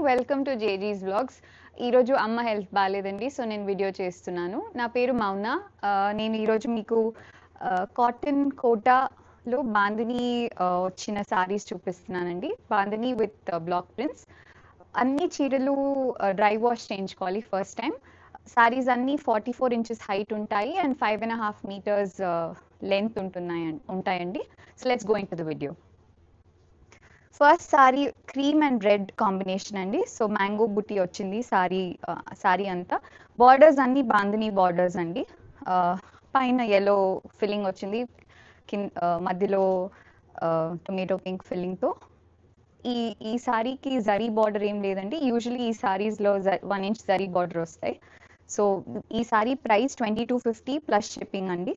Welcome to జేజీస్ vlogs. ఈరోజు అమ్మ health బాగాలేదండి, సో నేను వీడియో చేస్తున్నాను. నా పేరు మౌన. నేను ఈరోజు మీకు కాటన్ కోటాలో బాందిని వచ్చిన సారీస్ చూపిస్తున్నానండి. Bandhani with block prints. అన్ని చీరలు డ్రై వాష్ చేయించుకోవాలి ఫస్ట్ టైం. సారీస్ అన్ని 44 ఇంచెస్ హైట్ ఉంటాయి అండ్ 5.5 మీటర్స్ లెంత్ ఉంటాయండి. So let's go in to the video. First sorry cream and red combination అండి. సో మ్యాంగో బుట్టి వచ్చింది సారీ అంతా. బార్డర్స్ అన్ని బాందిని బార్డర్స్ అండి. పైన ఎల్లో ఫిల్లింగ్ వచ్చింది, మధ్యలో టొమాటో పింక్ ఫిల్లింగ్తో. ఈ సారీకి జరీ బార్డర్ ఏం లేదండి. యూజువలీ ఈ సారీస్లో 1 ఇంచ్ జరీ బార్డర్ వస్తాయి. సో ఈ సారీ ప్రైస్ 2250 ప్లస్ షిప్పింగ్ అండి.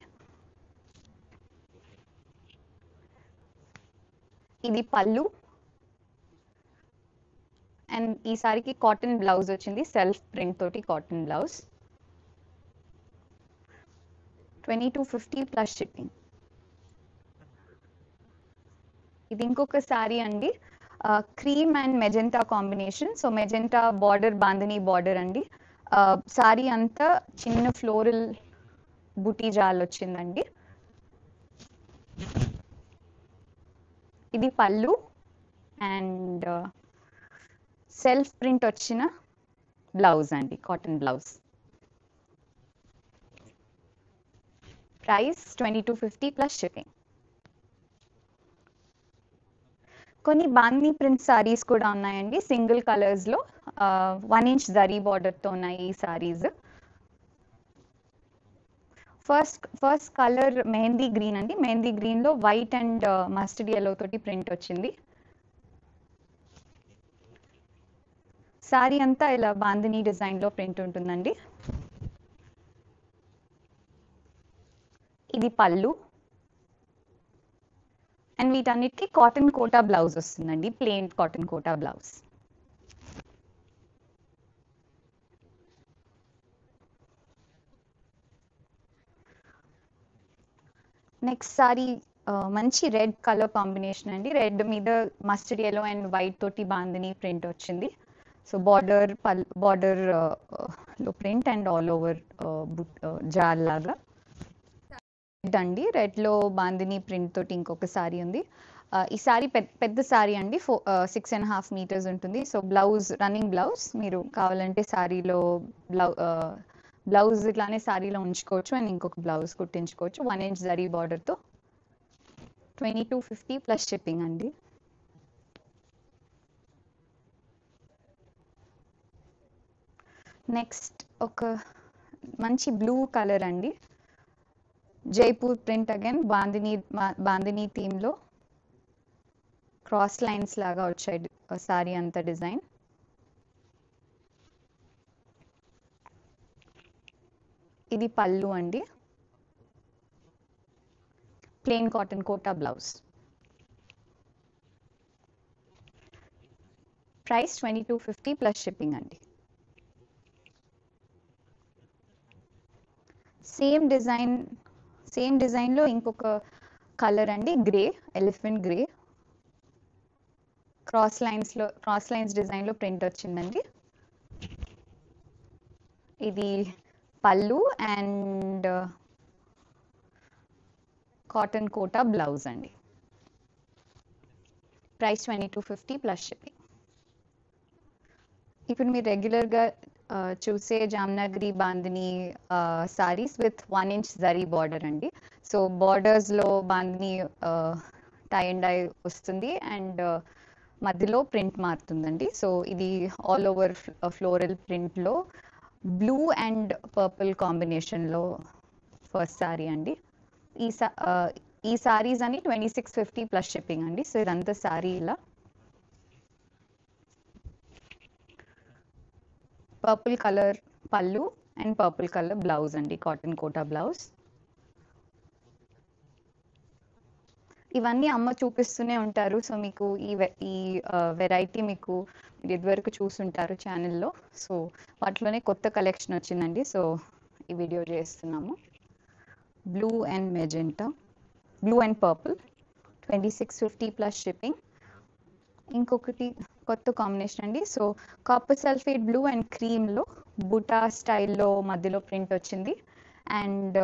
ఇది పళ్ళు అండ్ ఈ సారీకి కాటన్ బ్లౌజ్ వచ్చింది, సెల్ఫ్ ప్రింట్ తోటి కాటన్ బ్లౌజ్. 2250 plus shipping. ఇది ఇంకొక సారీ అండి, cream and magenta combination. So magenta border bandhani border అండి. సారీ అంతా చిన్న ఫ్లోరల్ బుటీ జాల్ వచ్చిందండి. ఇది పళ్ళు అండ్ సెల్ఫ్ ప్రింట్ వచ్చిన బ్లౌజ్ అండి, cotton blouse. Price 2250 plus shipping. కొన్ని బాందిని ప్రింట్ సారీస్ కూడా ఉన్నాయండి, సింగిల్ కలర్స్లో. 1 ఇంచ్ జరీ బార్డర్తో ఉన్నాయి ఈ saris. First colour mehndi green అండి. మెహందీ గ్రీన్లో వైట్ అండ్ మస్టర్డ్ ఎల్లో తోటి ప్రింట్ వచ్చింది. సారీ అంతా ఇలా బాందిని డిజైన్లో ప్రింట్ ఉంటుందండి. ఇది పళ్ళు అండ్ వీటన్నిటికీ కాటన్ కోటా బ్లౌజ్ వస్తుందండి, plain cotton Kota blouse. Next sari మంచి రెడ్ కలర్ కాంబినేషన్ అండి. రెడ్ మీద మస్టర్డ్ ఎల్లో అండ్ వైట్ తోటి బాందిని ప్రింట్ వచ్చింది. సో బార్డర్ లో print and all over jaal లాగా. రెడ్ అండి, రెడ్లో బాందిని ప్రింట్ తోటి ఇంకొక సారీ ఉంది. ఈ సారీ పెద్ద సారీ అండి, 6.5 మీటర్స్ ఉంటుంది. సో బ్లౌజ్ రన్నింగ్ బ్లౌజ్, మీరు కావాలంటే సారీలో బ్లౌజ్ ఇట్లానే సారీలో ఉంచుకోవచ్చు అండ్ ఇంకొక బ్లౌజ్ కుట్టించుకోవచ్చు. 1 ఇంచ్ జరీ బార్డర్తో. 2250 ప్లస్ షిప్పింగ్ అండి. నెక్స్ట్ ఒక మంచి బ్లూ కలర్ అండి, జైపూర్ ప్రింట్ అగైన్ బాందిని థీమ్లో క్రాస్ లైన్స్ లాగా వచ్చాయి సారీ అంతా డిజైన్. ఇది పళ్ళు అండి, plain cotton Kota blouse. Price 2250 plus shipping అండి. సేమ్ డిజైన్లో ఇంకొక కలర్ అండి, grey, elephant grey. Cross lines డిజైన్లో ప్రింట్ వచ్చిందండి. ఇది పళ్ళు అండ్ కాటన్ కోటా బ్లౌజ్ అండి. Price 2250 plus shipping. ఇప్పుడు మీరు రెగ్యులర్గా చూసే Jamnagari bandhani saris with 1 inch zari border అండి. సో బార్డర్స్లో బాందిని టై అండ్ డై వస్తుంది అండ్ మధ్యలో ప్రింట్ మారుతుందండి. సో ఇది ఆల్ ఓవర్ ఫ్లోరల్ ప్రింట్లో బ్లూ అండ్ పర్పుల్ కాంబినేషన్లో ఫస్ట్ సారీ అండి. ఈ సారీస్ అని 2650 ప్లస్ షిప్పింగ్ అండి. సో ఇదంతా సారీ ఇలా పర్పుల్ కలర్ పళ్ళు అండ్ పర్పుల్ కలర్ బ్లౌజ్ అండి, కాటన్ కోటా బ్లౌజ్. ఇవన్నీ అమ్మ చూపిస్తూనే ఉంటారు. సో మీకు ఈ వెరైటీ మీరు ఇదివరకు చూసుంటారు ఛానల్లో. సో వాటిలోనే కొత్త కలెక్షన్ వచ్చిందండి. సో ఈ వీడియో చేస్తున్నాము. Blue and magenta, blue and purple, 2650 plus shipping. ఇంకొకటి కొత్త కాంబినేషన్ అండి. So copper sulphate blue and క్రీమ్లో బుటా స్టైల్లో మధ్యలో ప్రింట్ వచ్చింది. అండ్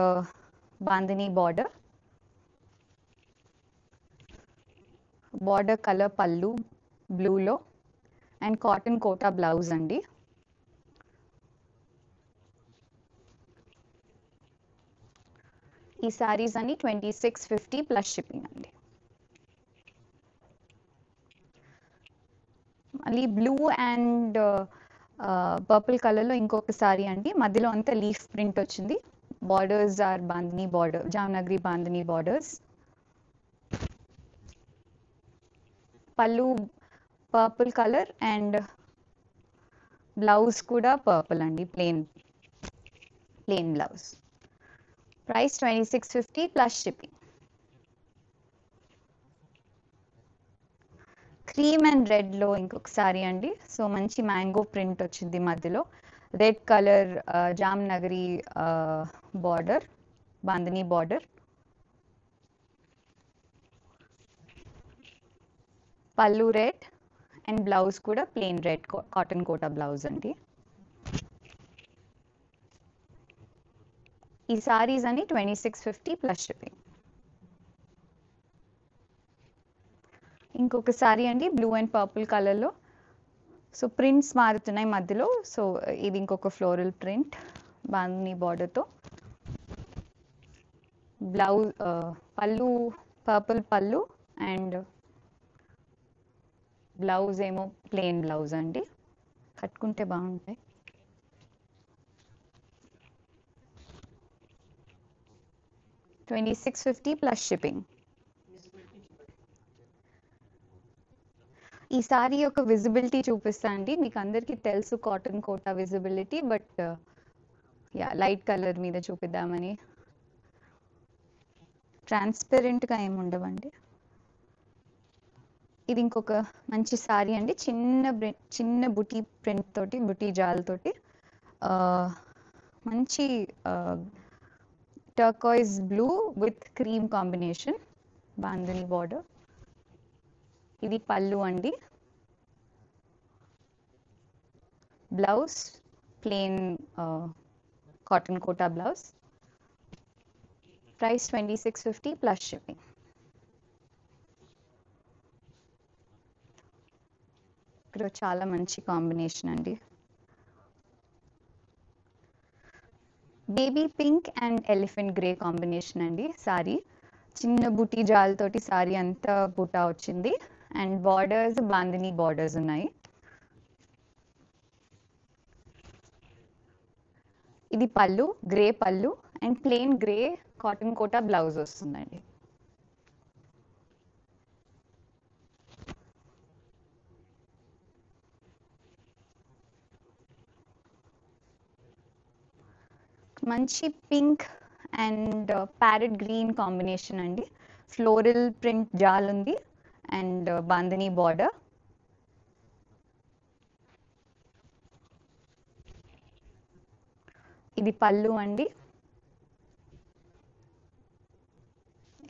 బాందిని బార్డర్ కలర్ పళ్ళు బ్లూలో అండ్ కాటన్ కోటా బ్లౌజ్ అండి. ఈ సారీస్ అన్ని 2650 ప్లస్ షిప్పింగ్ అండి. మళ్ళీ బ్లూ అండ్ పర్పుల్ కలర్లో ఇంకొక సారీ అండి. మధ్యలో అంతా లీఫ్ ప్రింట్ వచ్చింది. Borders are bandhani border, Jamnagari bandhani borders. పళ్ళు పర్పుల్ కలర్ అండ్ బ్లౌజ్ కూడా పర్పుల్ అండి, plain blouse. Price 2650 plus shipping. Cream and రెడ్లో ఇంకొక సారీ అండి. సో మంచి మ్యాంగో ప్రింట్ వచ్చింది, మధ్యలో red colour Jamnagari border, bandhani border. పళ్ళు రెడ్ అండ్ బ్లౌజ్ కూడా plain red cotton Kota blouse అండి. ఈ సారీస్ అన్ని 2650 ప్లస్ షిప్పింగ్. ఇంకొక సారీ అండి బ్లూ అండ్ పర్పుల్ కలర్లో. సో ప్రింట్స్ మారుతున్నాయి మధ్యలో. సో ఇది ఇంకొక ఫ్లోరల్ ప్రింట్ బాందిని బార్డర్తో. Blouse pallu purple pallu and blouse ఏమో ప్లెయిన్ బ్లౌజ్ అండి. కట్టుకుంటే బాగుంటాయి. $2650 ప్లస్ షిప్పింగ్. ఈ సారీ యొక్క విజిబిలిటీ చూపిస్తా అండి. మీకు అందరికీ తెలుసు cotton Kota visibility, but yeah light colour మీద చూపిద్దామని. ట్రాన్స్పరెంట్గా ఏమి ఉండవండి. ఇది ఇంకొక మంచి సారీ అండి. చిన్న బుటీ ప్రింట్ తోటి, బుటీ జాల్ తోటి మంచి turquoise blue with cream combination, bandhani border. ఇది పళ్ళు అండి. Blouse plain cotton Kota blouse. Price 2650 plus shipping. ఇక్కడ చాలా మంచి కాంబినేషన్ అండి. Baby pink and elephant grey combination అండి. సారీ చిన్న బుటీ జాల్ తోటి సారీ అంతా బుటా వచ్చింది అండ్ బార్డర్స్ బాందిని బార్డర్స్ ఉన్నాయి. ఇది pallu grey pallu and plain grey cotton Kota blouse వస్తుందండి. మంచి pink and parrot green combination అండి. ఫ్లోరల్ ప్రింట్ జాల్ ఉంది అండ్ బాందిని బార్డర్. ఇది పళ్ళు అండి.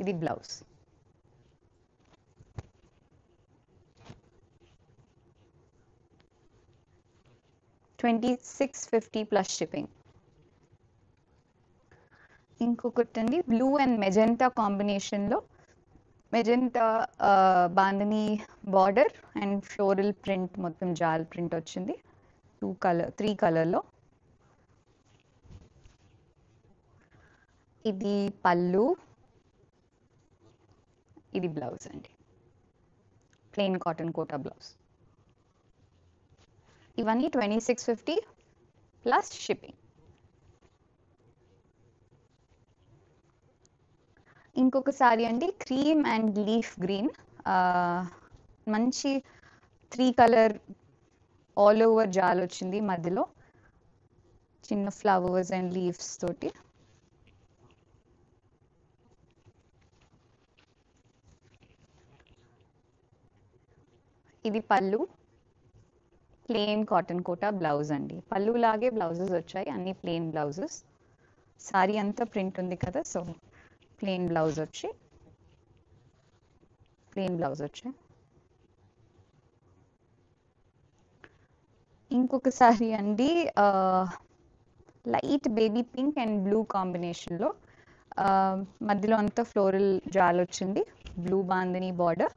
ఇది బ్లౌజ్. $2650 plus shipping. ఇంకొకటి అండి బ్లూ అండ్ మెజెంటా కాంబినేషన్లో, magenta bandhani border and floral print, మొత్తం జాల్ ప్రింట్ వచ్చింది 3 కలర్లో. ఇది పళ్ళు, ఇది బ్లౌజ్ అండి, ప్లెయిన్ కాటన్ కోటా బ్లౌజ్. ఇవన్నీ 2650 ప్లస్ షిప్పింగ్. ఇంకొక సారీ అండి క్రీమ్ అండ్ లీఫ్ గ్రీన్, మంచి 3 కలర్ ఆల్ ఓవర్ జాల్ వచ్చింది, మధ్యలో చిన్న ఫ్లవర్స్ అండ్ లీవ్స్ తోటి. ఇది పళ్ళు, ప్లెయిన్ కాటన్ కోటా బ్లౌజ్ అండి. పళ్ళు లాగే బ్లౌజెస్ వచ్చాయి, అన్ని ప్లెయిన్ బ్లౌజెస్. సారీ అంతా ప్రింట్ ఉంది కదా, సో ప్లెయిన్ బ్లౌజ్ వచ్చి ఇంకొకసారి అండి light baby pink and blue కాంబినేషన్లో మధ్యలో అంతా ఫ్లోరల్ జాల్ వచ్చింది, blue bandhani border.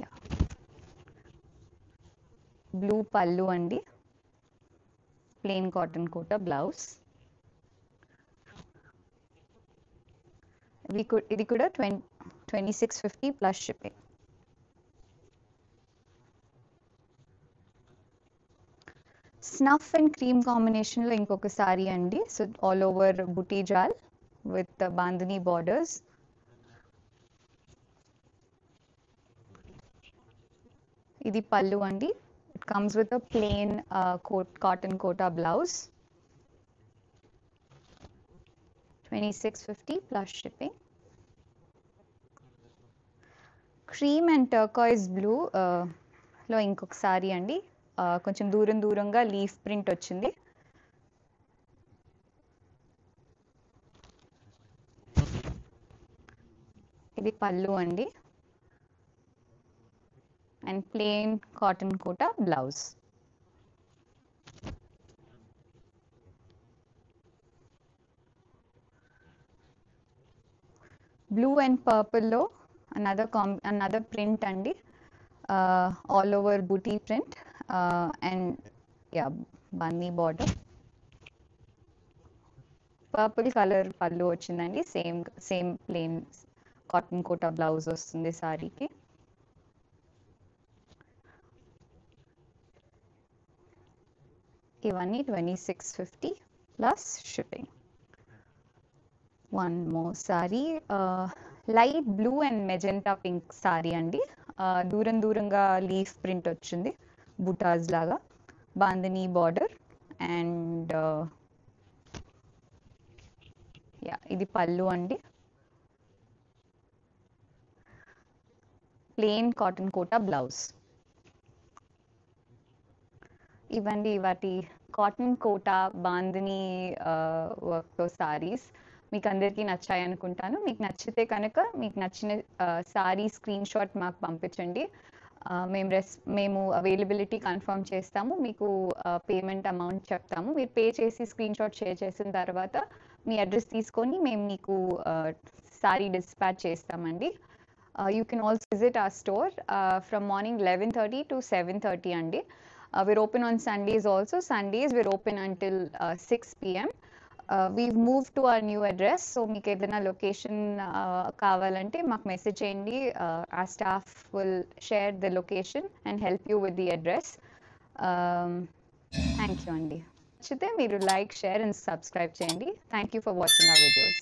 Yeah, blue పళ్ళు అండి, ప్లెయిన్ కాటన్ కోటా బ్లౌజ్. ఇది కూడా 2650 plus shipping. Snuff and cream కాంబినేషన్లో ఇంకొక సారీ అండి. సో ఆల్ ఓవర్ బుటీ జాల్ విత్ బాందిని బార్డర్స్. ఇది పళ్ళు అండి. It comes with a plain cotton Kota blouse. 2650 plus shipping. Cream and turquoise blue లో ఇంకొక సారీ అండి. కొంచెం దూరంగా లీఫ్ ప్రింట్ వచ్చింది. ఇది పళ్ళు అండి and plain cotton Kota blouse. Blue and పర్పుల్లో another print అండి, all over booty print and yeah, bunny border. Purple colour pallu వచ్చిందండి, same plain cotton Kota blouse వస్తుంది సారీకి. ఇవన్నీ 2650 plus shipping. One more sari, light blue and magenta pink sari అండి. దూరంగా leaf print వచ్చింది, బుటాస్ లాగా, బాందిని బార్డర్ అండ్ యా, ఇది పళ్ళు అండి, ప్లెయిన్ కాటన్ కోటా బ్లౌజ్. ఇవండి వాటి కాటన్ కోటా బాందిని వర్క్తో సారీస్. మీకు అందరికీ నచ్చాయి అనుకుంటాను. మీకు నచ్చితే కనుక మీకు నచ్చిన సారీ స్క్రీన్ షాట్ మాకు పంపించండి. మేము అవైలబిలిటీ కన్ఫర్మ్ చేస్తాము. మీకు పేమెంట్ అమౌంట్ చెప్తాము. మీరు పే చేసి స్క్రీన్ షాట్ షేర్ చేసిన తర్వాత మీ అడ్రస్ తీసుకొని మేము మీకు సారీ డిస్పాచ్ చేస్తామండి. You can also visit our store from morning 11:30 to 7:30 అండి. We're open on Sundays also. Sundays we're open until 6 p.m. We've moved to our new address. So మీకు ఏదైనా location కావాలంటే మాకు మెసేజ్ చేయండి. Our staff will share the location and help you with the address. Thank you అండి. నచ్చితే మీరు like, share and subscribe చేయండి. Thank you for watching our videos.